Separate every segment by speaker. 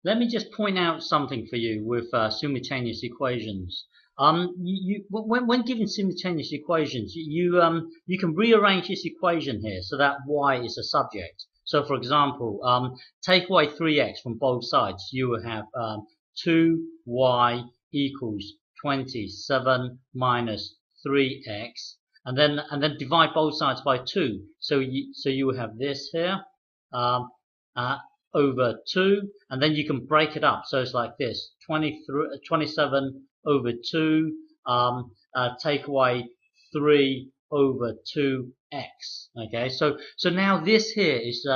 Speaker 1: let me just point out something for you with simultaneous equations. When given simultaneous equations, you can rearrange this equation here so that y is a subject. So, for example, take away 3x from both sides. You will have 2y equals 27 minus 3x, and then divide both sides by 2. So you will have this here. Over 2, and then you can break it up. So it's like this: 27 over 2, take away 3 over 2x. Okay, so now this here is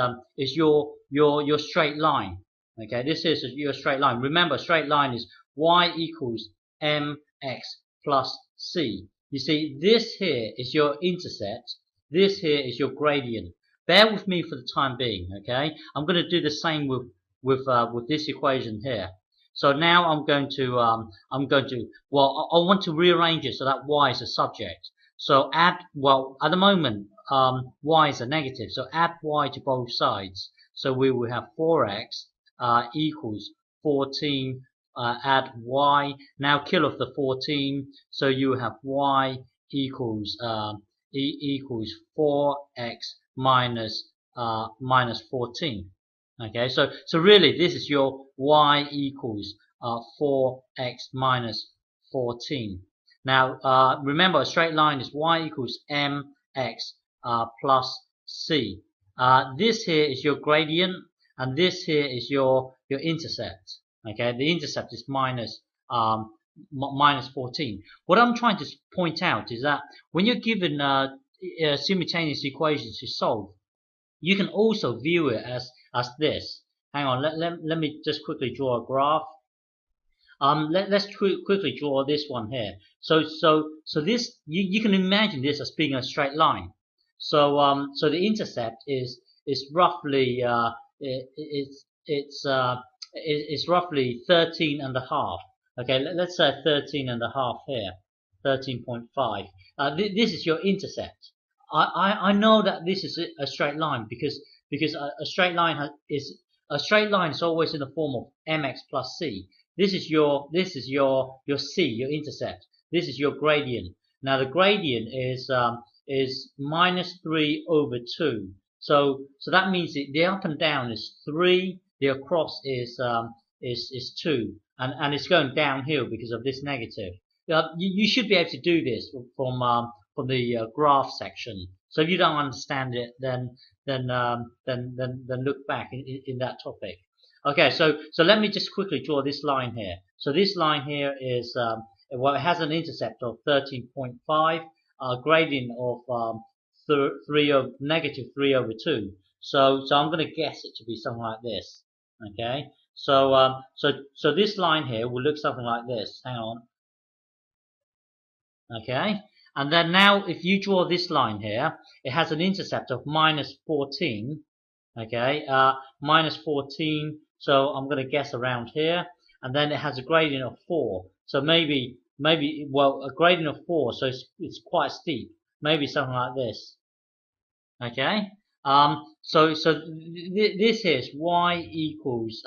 Speaker 1: your straight line. Okay, this is your straight line. Remember, straight line is y equals mx plus c. You see, this here is your intercept. This here is your gradient. Bear with me for the time being, okay? I'm going to do the same with this equation here. So now I want to rearrange it so that y is a subject. So at the moment, y is a negative, so add y to both sides. So we will have 4x equals 14, add y. Now kill off the 14, so you have y equals 4x minus 14. Okay, so really this is your y equals 4x minus 14. Now remember, a straight line is y equals mx plus c. This here is your gradient, and this here is your intercept. Okay, the intercept is minus 14. What I'm trying to point out is that when you're given simultaneous equations to solve, you can also view it as this. Hang on, let me just quickly draw a graph. Let's quickly draw this one here. So this, you can imagine this as being a straight line. So the intercept is roughly it's roughly 13 and a half. Okay, let's say 13 and a half here, 13.5. This is your intercept. I know that this is a straight line because a straight line is always in the form of mx plus c. This is your c, your intercept. This is your gradient. Now the gradient is minus 3 over 2. So that means the up and down is 3. The across is 2, and it's going downhill because of this negative. You should be able to do this from the graph section. So if you don't understand it, then look back in that topic. Okay, so let me just quickly draw this line here. So this line here is it has an intercept of 13.5, gradient of negative 3 over 2. So I'm going to guess it to be something like this. Okay, so this line here will look something like this. Hang on. Okay, and then now if you draw this line here, it has an intercept of minus 14. Okay, minus 14. So I'm going to guess around here, and then it has a gradient of 4. So maybe a gradient of 4. So it's quite steep. Maybe something like this. Okay. So this is y equals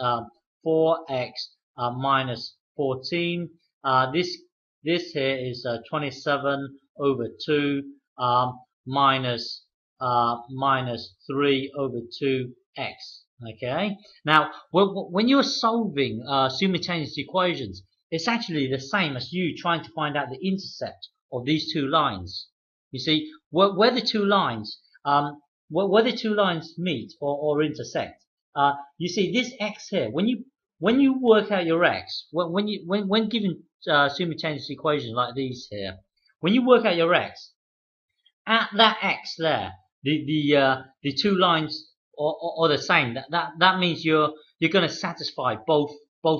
Speaker 1: 4x minus 14. This here is 27 over 2 minus 3 over 2x. Okay. Now, when you're solving simultaneous equations, it's actually the same as you trying to find out the intercept of these two lines. You see, where the two lines meet or intersect. You see this x here. When you work out your x, when given simultaneous equations like these here, when you work out your x, at that x there, the two lines are the same. That means you're going to satisfy both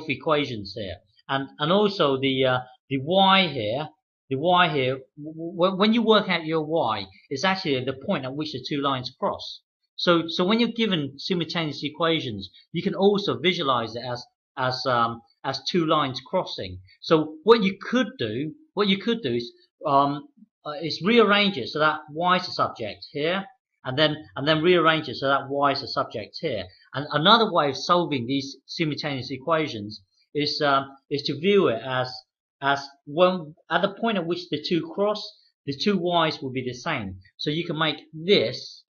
Speaker 1: equations here, and also the y here. The y here, when you work out your y, is actually the point at which the two lines cross. So when you're given simultaneous equations, you can also visualize it as two lines crossing. So what you could do is rearrange it so that y is the subject here, and then rearrange it so that y is the subject here. And another way of solving these simultaneous equations is to view it as when at the point at which the two cross, the two y's will be the same. So you can make this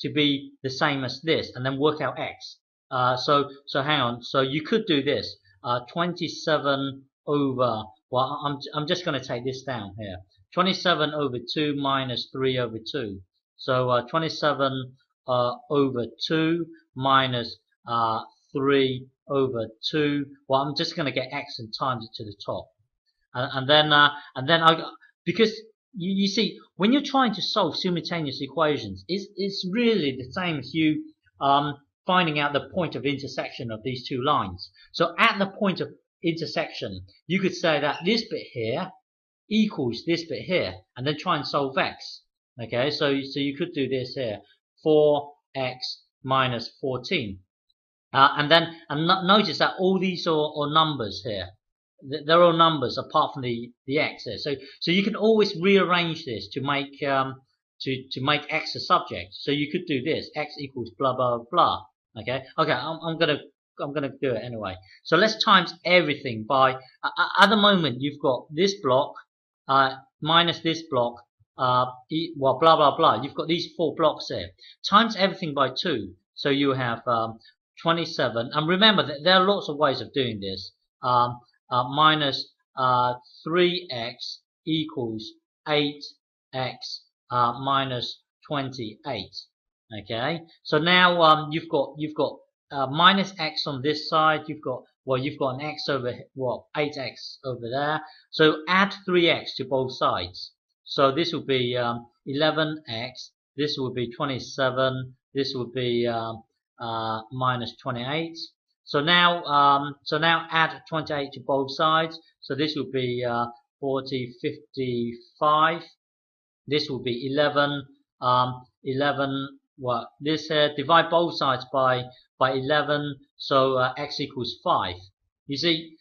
Speaker 1: to be the same as this, and then work out x. So hang on. So you could do this. 27 over. Well, I'm just going to take this down here. 27 over 2 minus 3 over 2. So 27 over 2 minus 3 over 2. Well, I'm just going to get x and times it to the top, and then I, because you see, when you're trying to solve simultaneous equations, it's really the same as you finding out the point of intersection of these two lines. So at the point of intersection, you could say that this bit here equals this bit here, and then try and solve x. Okay, so you could do this here, 4x minus 14, and notice that all these are numbers here. They're all numbers apart from the x here. So you can always rearrange this to make to make x a subject. So you could do this: x equals blah blah blah. Okay. I'm gonna do it anyway. So let's times everything by. At the moment, you've got this block minus this block. Well, blah blah blah. You've got these 4 blocks here. Times everything by 2. So you have 27. And remember that there are lots of ways of doing this. Minus 3x equals 8x minus 28. Okay, so now you've got minus x on this side. You've got an x over 8x over there. So add 3x to both sides. So this will be 11x. This will be 27. This will be minus 28. So now add 28 to both sides. So this will be 40, 55. This will be 11. 11. Well, this here, divide both sides by 11. So x equals 5. You see,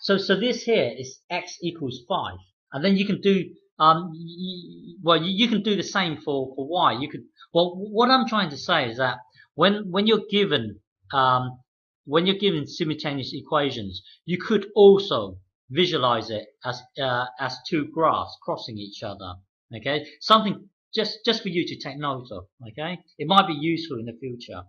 Speaker 1: so this here is x equals 5, and then you can do you can do the same for y. You could. Well, what I'm trying to say is that when you're given simultaneous equations, you could also visualize it as 2 graphs crossing each other. Okay, something just for you to take note of. Okay, it might be useful in the future.